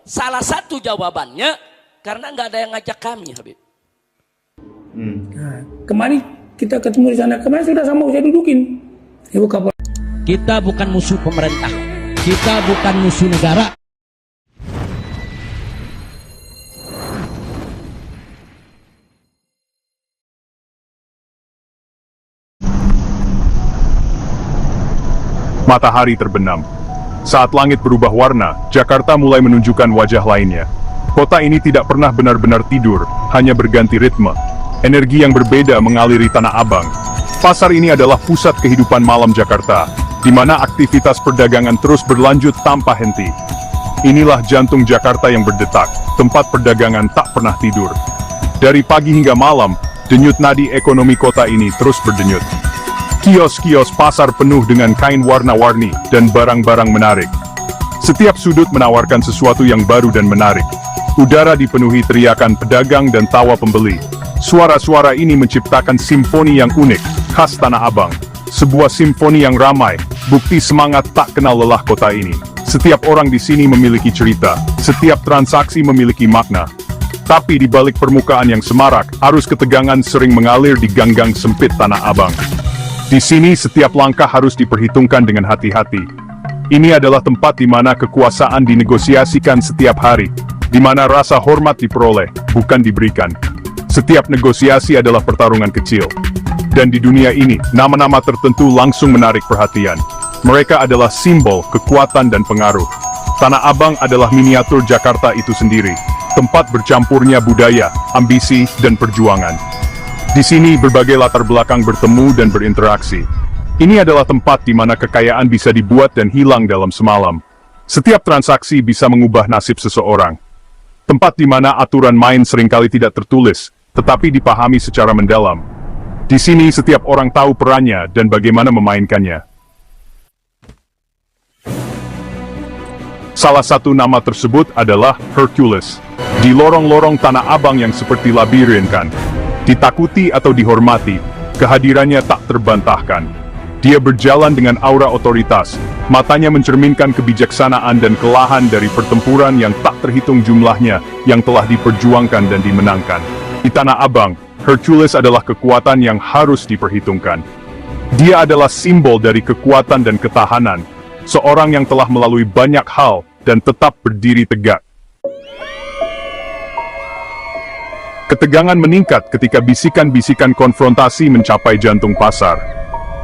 Salah satu jawabannya karena nggak ada yang ngajak kami, Habib. Nah, kemarin kita ketemu di sana, kemarin sudah sama saya dudukin. Ibu Kapolri. Kita bukan musuh pemerintah, kita bukan musuh negara. Matahari terbenam. Saat langit berubah warna, Jakarta mulai menunjukkan wajah lainnya. Kota ini tidak pernah benar-benar tidur, hanya berganti ritme. Energi yang berbeda mengaliri Tanah Abang. Pasar ini adalah pusat kehidupan malam Jakarta, di mana aktivitas perdagangan terus berlanjut tanpa henti. Inilah jantung Jakarta yang berdetak, tempat perdagangan tak pernah tidur. Dari pagi hingga malam, denyut nadi ekonomi kota ini terus berdenyut. Kios-kios pasar penuh dengan kain warna-warni dan barang-barang menarik. Setiap sudut menawarkan sesuatu yang baru dan menarik. Udara dipenuhi teriakan pedagang dan tawa pembeli. Suara-suara ini menciptakan simfoni yang unik, khas Tanah Abang. Sebuah simfoni yang ramai, bukti semangat tak kenal lelah kota ini. Setiap orang di sini memiliki cerita, setiap transaksi memiliki makna. Tapi di balik permukaan yang semarak, arus ketegangan sering mengalir di gang-gang sempit Tanah Abang. Di sini setiap langkah harus diperhitungkan dengan hati-hati. Ini adalah tempat di mana kekuasaan dinegosiasikan setiap hari, di mana rasa hormat diperoleh, bukan diberikan. Setiap negosiasi adalah pertarungan kecil. Dan di dunia ini, nama-nama tertentu langsung menarik perhatian. Mereka adalah simbol, kekuatan dan pengaruh. Tanah Abang adalah miniatur Jakarta itu sendiri, tempat bercampurnya budaya, ambisi, dan perjuangan. Di sini berbagai latar belakang bertemu dan berinteraksi. Ini adalah tempat di mana kekayaan bisa dibuat dan hilang dalam semalam. Setiap transaksi bisa mengubah nasib seseorang. Tempat di mana aturan main seringkali tidak tertulis, tetapi dipahami secara mendalam. Di sini setiap orang tahu perannya dan bagaimana memainkannya. Salah satu nama tersebut adalah Hercules. Di lorong-lorong Tanah Abang yang seperti labirin kan. Ditakuti atau dihormati, kehadirannya tak terbantahkan. Dia berjalan dengan aura otoritas, matanya mencerminkan kebijaksanaan dan kelahan dari pertempuran yang tak terhitung jumlahnya yang telah diperjuangkan dan dimenangkan. Di Tanah Abang, Hercules adalah kekuatan yang harus diperhitungkan. Dia adalah simbol dari kekuatan dan ketahanan, seorang yang telah melalui banyak hal dan tetap berdiri tegak. Ketegangan meningkat ketika bisikan-bisikan konfrontasi mencapai jantung pasar.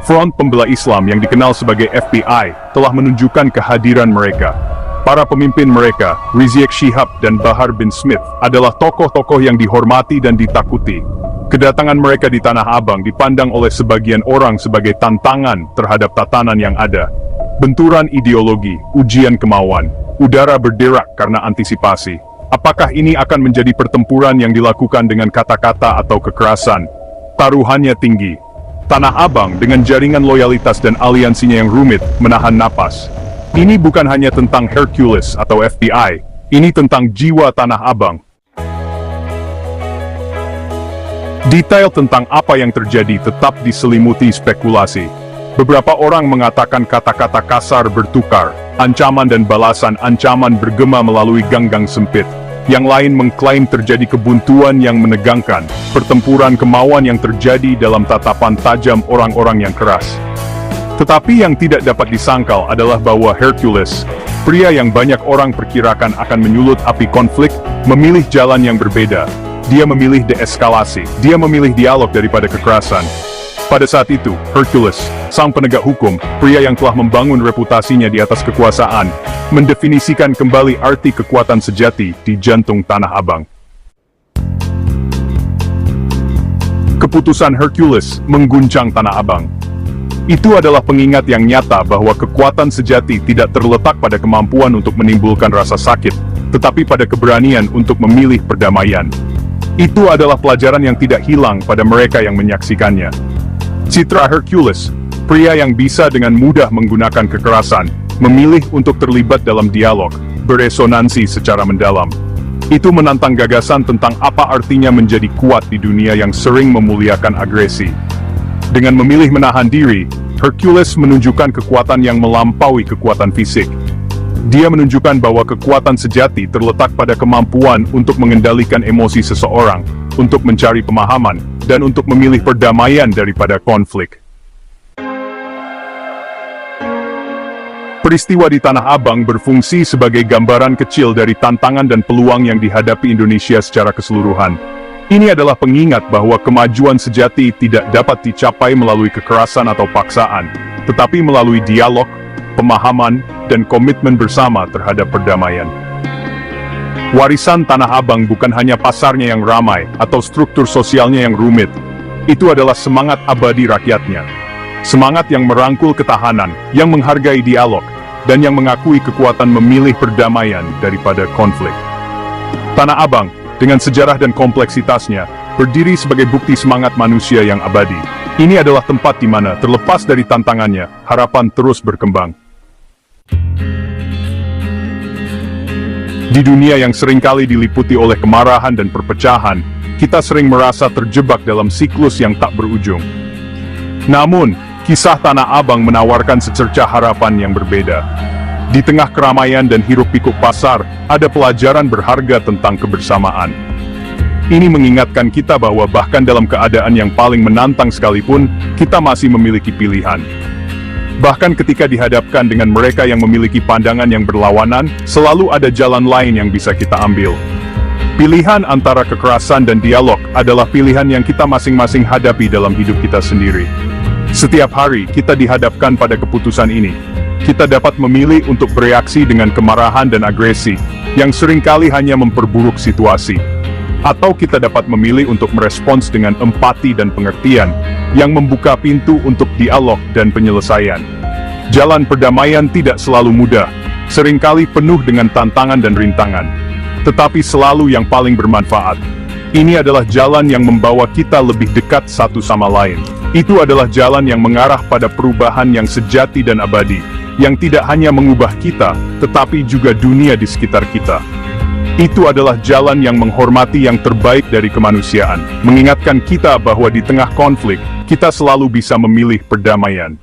Front Pembela Islam yang dikenal sebagai FBI telah menunjukkan kehadiran mereka. Para pemimpin mereka, Rizik Syihab dan Bahar bin Smith, adalah tokoh-tokoh yang dihormati dan ditakuti. Kedatangan mereka di Tanah Abang dipandang oleh sebagian orang sebagai tantangan terhadap tatanan yang ada. Benturan ideologi, ujian kemauan, udara berderak karena antisipasi. Apakah ini akan menjadi pertempuran yang dilakukan dengan kata-kata atau kekerasan? Taruhannya tinggi. Tanah Abang dengan jaringan loyalitas dan aliansinya yang rumit menahan napas. Ini bukan hanya tentang Hercules atau FBI, ini tentang jiwa Tanah Abang. Detail tentang apa yang terjadi tetap diselimuti spekulasi. Beberapa orang mengatakan kata-kata kasar bertukar, ancaman dan balasan ancaman bergema melalui gang-gang sempit. Yang lain mengklaim terjadi kebuntuan yang menegangkan, pertempuran kemauan yang terjadi dalam tatapan tajam orang-orang yang keras. Tetapi yang tidak dapat disangkal adalah bahwa Hercules, pria yang banyak orang perkirakan akan menyulut api konflik, memilih jalan yang berbeda. Dia memilih deeskalasi, dia memilih dialog daripada kekerasan. Pada saat itu, Hercules, sang penegak hukum, pria yang telah membangun reputasinya di atas kekuasaan, mendefinisikan kembali arti kekuatan sejati di jantung Tanah Abang. Keputusan Hercules mengguncang Tanah Abang. Itu adalah pengingat yang nyata bahwa kekuatan sejati tidak terletak pada kemampuan untuk menimbulkan rasa sakit, tetapi pada keberanian untuk memilih perdamaian. Itu adalah pelajaran yang tidak hilang pada mereka yang menyaksikannya. Citra Hercules, pria yang bisa dengan mudah menggunakan kekerasan, memilih untuk terlibat dalam dialog, beresonansi secara mendalam. Itu menantang gagasan tentang apa artinya menjadi kuat di dunia yang sering memuliakan agresi. Dengan memilih menahan diri, Hercules menunjukkan kekuatan yang melampaui kekuatan fisik. Dia menunjukkan bahwa kekuatan sejati terletak pada kemampuan untuk mengendalikan emosi seseorang, untuk mencari pemahaman, dan untuk memilih perdamaian daripada konflik. Peristiwa di Tanah Abang berfungsi sebagai gambaran kecil dari tantangan dan peluang yang dihadapi Indonesia secara keseluruhan. Ini adalah pengingat bahwa kemajuan sejati tidak dapat dicapai melalui kekerasan atau paksaan, tetapi melalui dialog, pemahaman, dan komitmen bersama terhadap perdamaian. Warisan Tanah Abang bukan hanya pasarnya yang ramai atau struktur sosialnya yang rumit. Itu adalah semangat abadi rakyatnya. Semangat yang merangkul ketahanan, yang menghargai dialog, dan yang mengakui kekuatan memilih perdamaian daripada konflik. Tanah Abang, dengan sejarah dan kompleksitasnya, berdiri sebagai bukti semangat manusia yang abadi. Ini adalah tempat di mana, terlepas dari tantangannya, harapan terus berkembang. Di dunia yang seringkali diliputi oleh kemarahan dan perpecahan, kita sering merasa terjebak dalam siklus yang tak berujung. Namun, kisah Tanah Abang menawarkan secercah harapan yang berbeda. Di tengah keramaian dan hiruk-pikuk pasar, ada pelajaran berharga tentang kebersamaan. Ini mengingatkan kita bahwa bahkan dalam keadaan yang paling menantang sekalipun, kita masih memiliki pilihan. Bahkan ketika dihadapkan dengan mereka yang memiliki pandangan yang berlawanan, selalu ada jalan lain yang bisa kita ambil. Pilihan antara kekerasan dan dialog adalah pilihan yang kita masing-masing hadapi dalam hidup kita sendiri. Setiap hari kita dihadapkan pada keputusan ini. Kita dapat memilih untuk bereaksi dengan kemarahan dan agresi, yang seringkali hanya memperburuk situasi. Atau kita dapat memilih untuk merespons dengan empati dan pengertian, yang membuka pintu untuk dialog dan penyelesaian. Jalan perdamaian tidak selalu mudah, seringkali penuh dengan tantangan dan rintangan, tetapi selalu yang paling bermanfaat. Ini adalah jalan yang membawa kita lebih dekat satu sama lain. Itu adalah jalan yang mengarah pada perubahan yang sejati dan abadi, yang tidak hanya mengubah kita, tetapi juga dunia di sekitar kita. Itu adalah jalan yang menghormati yang terbaik dari kemanusiaan, mengingatkan kita bahwa di tengah konflik, kita selalu bisa memilih perdamaian.